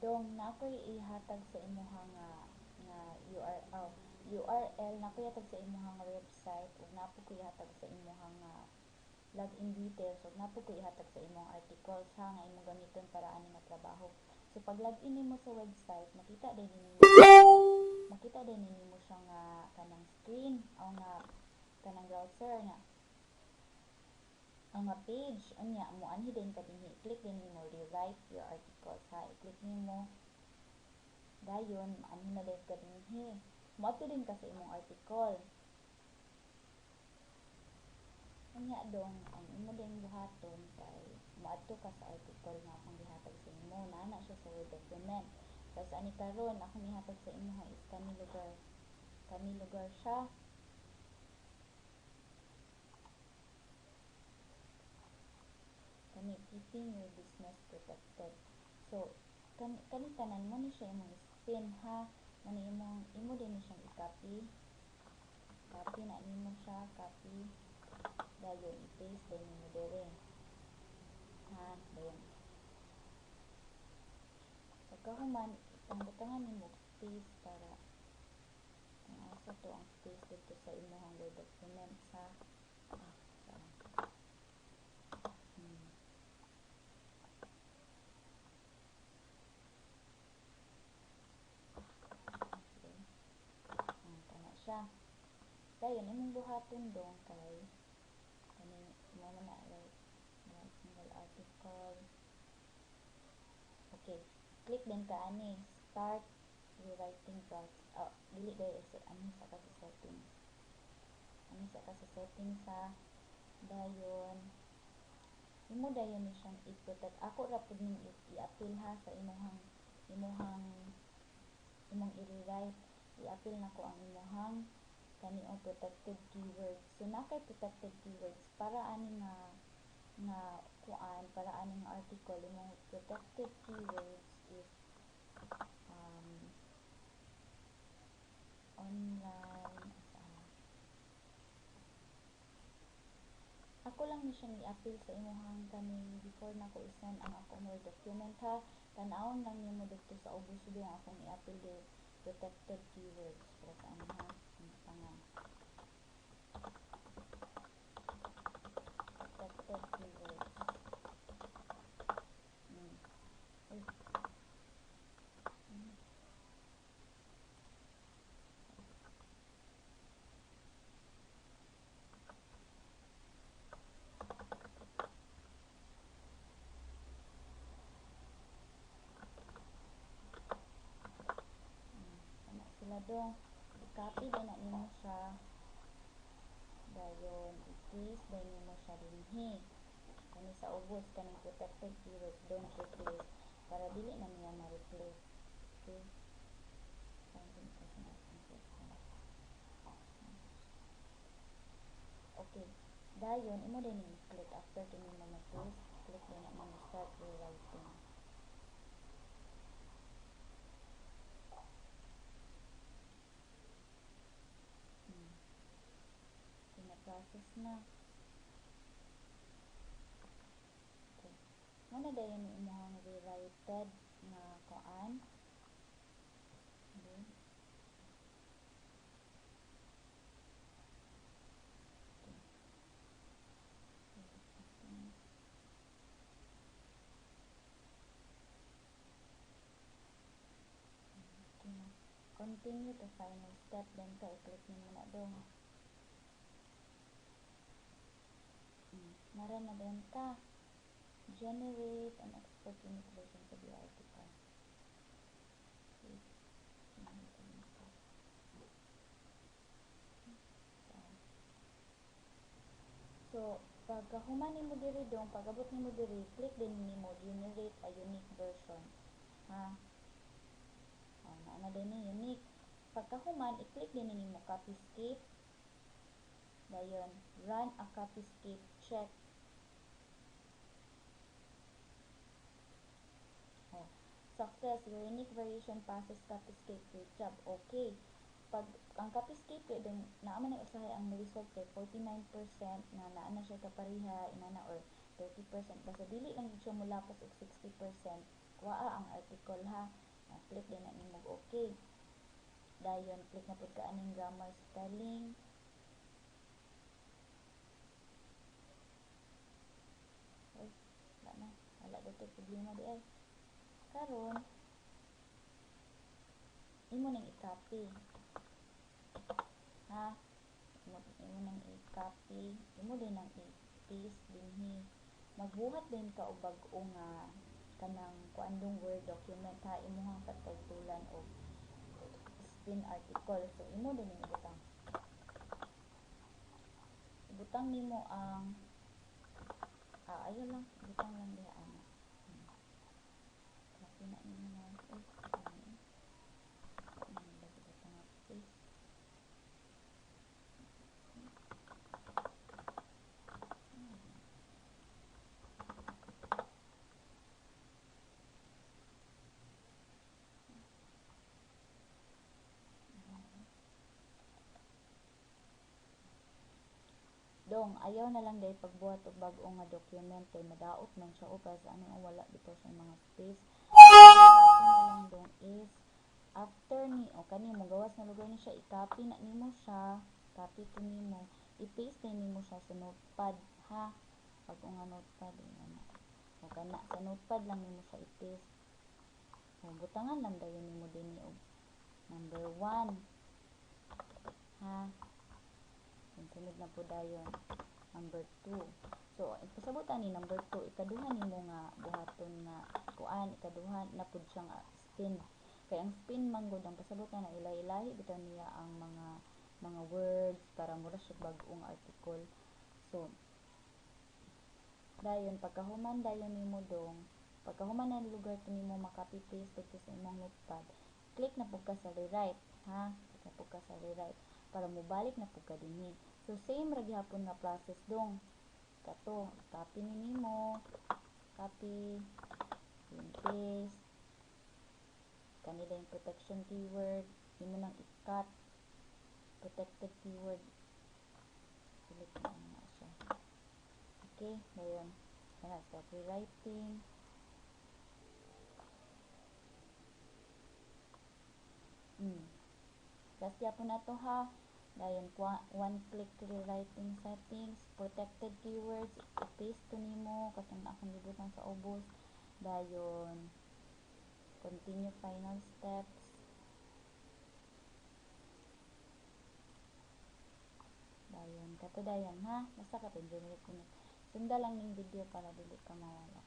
Dong na ako'y ihatag sa imuhang nga URL na ako'y ihatag sa imuhang website ug napo ko ihatag sa imuhang login details ug napo ko ihatag sa imong articles ha nga imong gamiton para ani nga trabaho. So pag login nimo sa website, makita din nimo siya nga kanang screen o nga kanang browser nga ang nga page unya mo anhi din ka dinhi click din nimo rewrite your articles ha i-click nimo dayon anhi na din ka dinhi moadto din ka sa imong article unya dong ang imo din buhaton kay moadto ka sa article nga akong gihatag sa imo na siya sa word document tapos ani karon akong ihatag sa imo ha is kani lugar siya kani keeping your business protected. So kani tanan mo ni siya imong spin ha mo ni imo din ni siyang i-copy na nimo siya copy dayon i-paste din nimo dire ha dayon pagkahuman pangbutangan nimo space para kung asa to ang space dito sa imong word document ha kana siya dayon imong buhaton dong kay kani mo na right single article okay click din ka ani start rewriting process dili dai ani sa ka sa settings sa dayon imo dayon ni siyang i-protect ako ra pud ning i-appeal ha sa imong i-rewrite i-appeal nako ang imong kaniong protected keywords so na kay protected keywords para ani nga para ani nga article imong protected keywords is online ako lang ni siyang i-appeal sa imong kaning before nako i-send ang akong word document ha tan-awon lang nimo dito sa ubos dong akong i-appeal di protected keywords para sa ano ha pangan protected keywords sila dong i-copy din na nimo siya dayon i-paste din nimo siya dinhi kani sa ubos kaning protected keywords don't replace para dili na niya ma-replace okay okay dayon imo din ni click after kini mo ma-paste click din na nimo start rewriting process na okay muna dayon ni imong rewrited nga kuan okay continue to final step then ka i-click nimo na dong nara na din ka generate and export unique version of the article so pagkahuman nimo diri dong pagabot nimo diri click din nimo generate a unique version ha na din ni unique pagkahuman i-click din nimo copy skip dayon run a copy skip check success your unique variation passes copy skip great job okay pag ang copy skip din naa man usahay ang result kay 49% na naa na siya kapareha inana or 30% basta dili lang siya molapos og 60% waa ang article ha. Click din na nimo okay. Dayon click na pud ka aning grammar spelling. Ay, wala dito problema di ay. Karon imo nang i-copy ha, imo nang i-copy, imo din nang i-paste dinhi. Magbuhat din ka og bag-o nga kanang kuandong word document ha, imuhang patagtulan og spin article. So imo din ning ibutang nimo ang ayo lang, ibutang lang diha ana. Copy na nimo na. Dong, ayaw na lang dahil pagbuhat og bag-o nga document kay madaot man siya o para sa ano wala bitaw sa mga space. Ang na lang dong is after ni o kani mo gawas na lugar ni siya i-copy na nimo siya, copy to nimo, i-paste na nimo siya sa notepad ha. Bag-o nga notepad ana. O kana sa notepad lang nimo siya i-paste. O butangan lang dayon nimo dinhi og number 1 ha. Sunod na po dayon number 2. So pasabot ani number 2 ikaduha nimo nga buhaton nga kuan, ikaduha na pud siya nga spin. Kay ang spin man gud ang pasabot na ilahi-ilahi bitaw niya ang mga words para mura siya bag-ong article. So dayon pagkahuman dayon nimo dong, pagkahuman na lugar to nimo ma-copy paste dito sa imong notepad, click na pud ka sa rewrite ha, click na pud ka sa rewrite para mobalik na pud ka dinhi. So same ra gyapon nga process dong. Kato, copy ni nimo, copy, paste, kanila yung protection keyword, imo nang i-cut, protected keyword, select na nga siya. Okay, dayon, kana start rewriting. Last yapon na to ha. Dayon one click rewriting settings, protected keywords, i-paste to nimo katong akong gibutan sa ubos. Dayon continue final steps. Dayon kato dayon ha, basta ka generate ko. Sunda lang ning video para dili ka mawala.